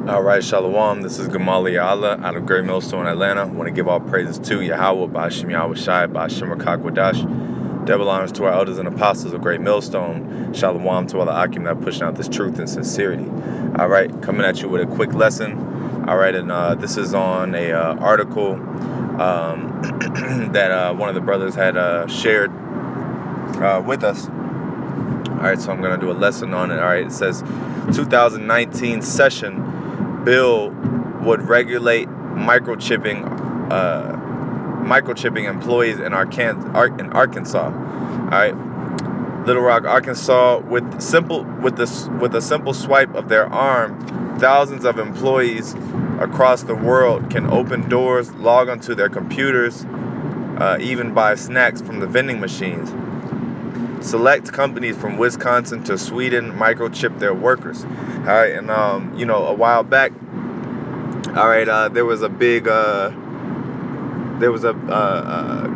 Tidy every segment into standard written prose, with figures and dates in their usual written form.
All right, Shalom. This is Gamali Allah out of Great Millstone, Atlanta. I want to give all praises to YAHAWAH, BAHASHAM, YAHAWASHI, BAHASHAM, Microchipping. Double honors to our elders and apostles of Great Millstone. Shalom to all the Akim that are pushing out this truth and sincerity. All right, coming at you with a quick lesson. All right, and this is on a article that one of the brothers had shared with us. All right, so I'm going to do a lesson on it. All right, it says 2019 session bill would regulate microchipping employees in Arkansas. All right, Little Rock, Arkansas, with a simple swipe of their arm, thousands of employees across the world can open doors, log onto their computers, even buy snacks from the vending machines. Select companies from Wisconsin to Sweden microchip their workers. All right, and a while back, all right, there was a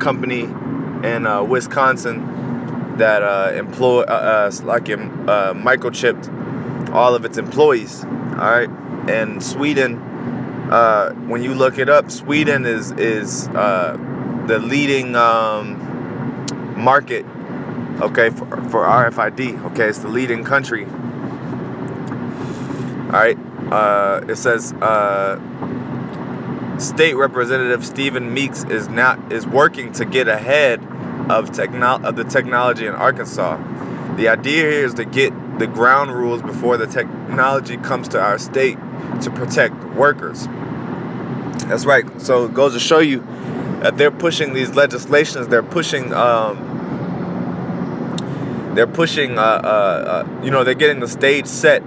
company in Wisconsin that microchipped all of its employees. All right, and Sweden, when you look it up, Sweden is the leading market. Okay, for RFID. Okay, it's the leading country. All right, it says State Representative Stephen Meeks is working to get ahead of the technology in Arkansas. The idea here is to get the ground rules before the technology comes to our state to protect workers. That's right. So it goes to show you that they're pushing these legislations. They're pushing. They're getting the stage set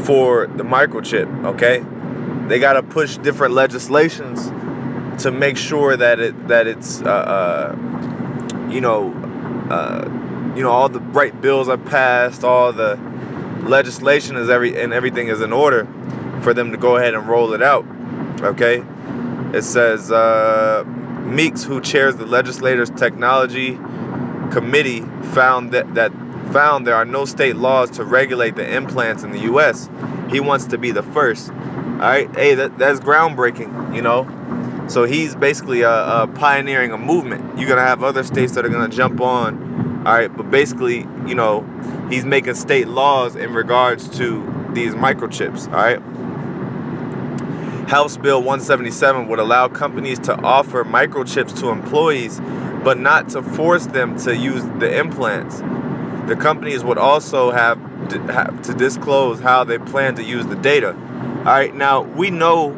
for the microchip, okay? They got to push different legislations to make sure that it's all the right bills are passed, all the legislation is everything is in order for them to go ahead and roll it out, okay? It says Meeks, who chairs the legislators' technology committee, found that there are no state laws to regulate the implants in the U.S. He wants to be the first. All right, hey, that's groundbreaking, So he's basically pioneering a movement. You're gonna have other states that are gonna jump on. All right, but basically, he's making state laws in regards to these microchips. All right. House Bill 177 would allow companies to offer microchips to employees, but not to force them to use the implants. The companies would also have to disclose how they plan to use the data. All right, now we know,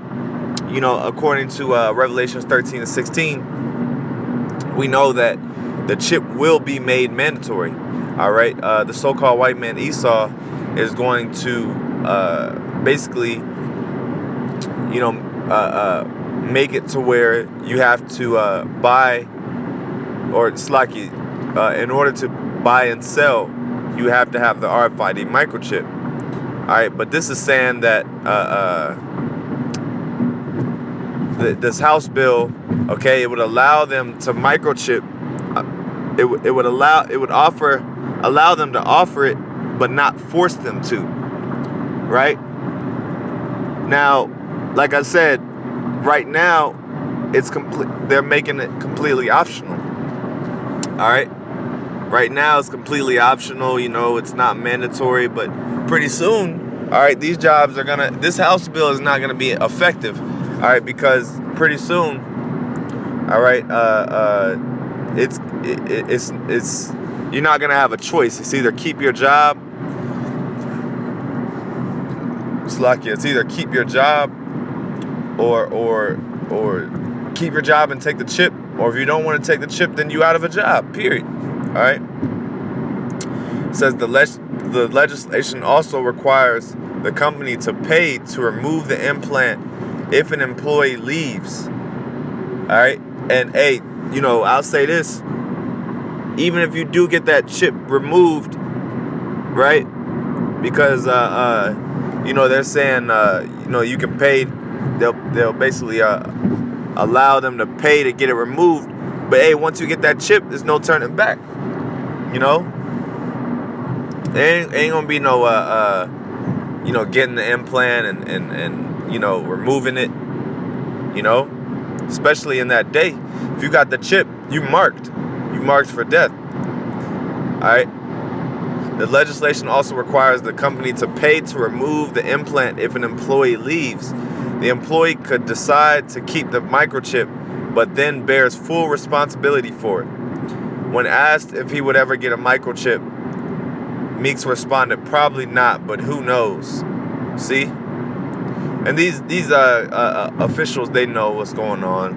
according to Revelations 13 and 16, we know that the chip will be made mandatory. All right, the so-called white man Esau is going to basically, make it to where you have to buy, or it's like in order to buy and sell, you have to have the RFID microchip. All right, but this is saying that this House bill, okay, it would allow them to microchip. It would allow them to offer it, but not force them to. Right? Now, like I said, right now it's complete. They're making it completely optional. All right. Right now it's completely optional. It's not mandatory, but pretty soon, all right, these jobs are this House bill is not gonna be effective. All right, because pretty soon, all right, it's you're not gonna have a choice. It's either keep your job. It's either keep your job or keep your job and take the chip, or if you don't want to take the chip, then you out of a job, period. All right. It says the legislation also requires the company to pay to remove the implant if an employee leaves. All right. And hey, I'll say this, even if you do get that chip removed, right? Because they're saying you can pay. They'll basically allow them to pay to get it removed. But hey, once you get that chip, there's no turning back. There ain't gonna be no getting the implant and removing it, especially in that day. If you got the chip, you marked for death. All right. The legislation also requires the company to pay to remove the implant if an employee leaves. The employee could decide to keep the microchip, but then bears full responsibility for it. When asked if he would ever get a microchip, Meeks responded, "Probably not, but who knows?" See? And these officials, they know what's going on.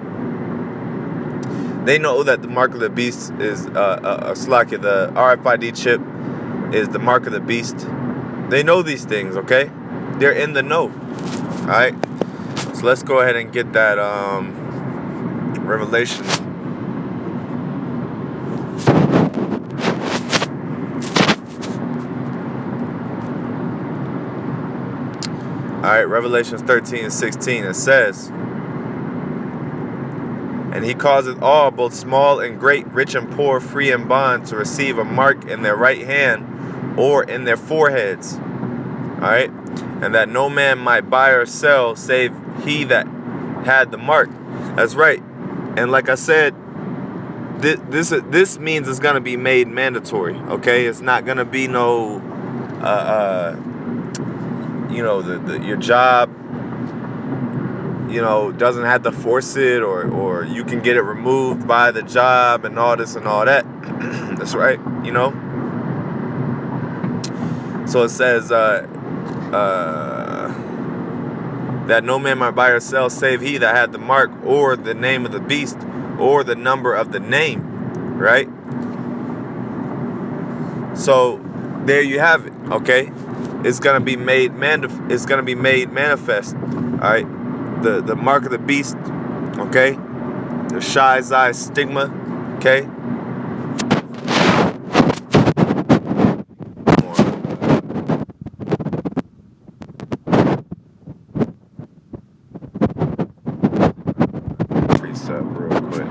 They know that the mark of the beast is the RFID chip is the mark of the beast. They know these things, okay? They're in the know. All right. So let's go ahead and get that Revelation. All right, Revelations 13:16. It says, "And he causeth all, both small and great, rich and poor, free and bond, to receive a mark in their right hand or in their foreheads." All right, and that no man might buy or sell save he that had the mark. That's right. And like I said, this means it's gonna be made mandatory. Okay, it's not gonna be no, your job, doesn't have to force it, or you can get it removed by the job and all this and all that. That's right. So it says that no man might buy or sell save he that had the mark or the name of the beast or the number of the name, right? So there you have it. Okay, it's gonna be made manifest. All right, the mark of the beast. Okay, the shy eye stigma. Okay. Reset real quick.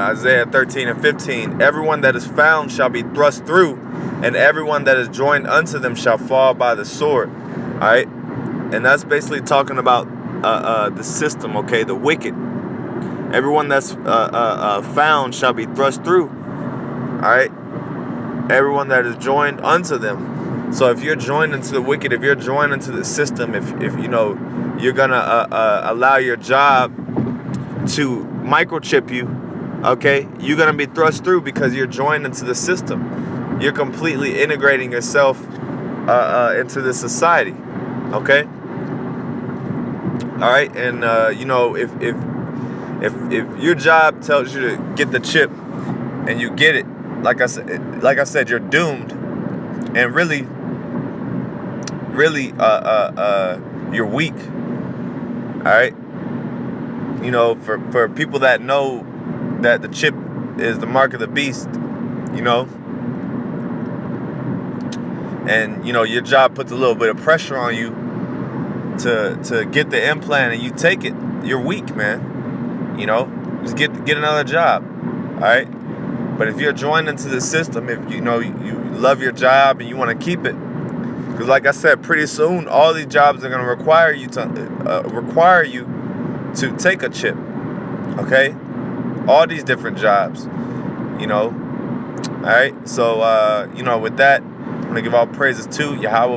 Isaiah 13:15. "Everyone that is found shall be thrust through, and everyone that is joined unto them shall fall by the sword." All right, and that's basically talking about the system. Okay, the wicked. Everyone that's found shall be thrust through. All right, everyone that is joined unto them. So if you're joined into the wicked, if you're joined into the system, if you're gonna allow your job to microchip you, okay, you're gonna be thrust through because you're joined into the system. You're completely integrating yourself into the society, okay. All right, and if your job tells you to get the chip and you get it, like I said, you're doomed, and really, you're weak. All right. For people that know that the chip is the mark of the beast, and your job puts a little bit of pressure on you to get the implant, and you take it, you're weak, man. Just get another job. All right. But if you're joined into the system, if you love your job and you want to keep it, because like I said, pretty soon all these jobs are going to require you to take a chip. Okay, all these different jobs. All right. So with that, I'm gonna give all praises to YAHAWAH.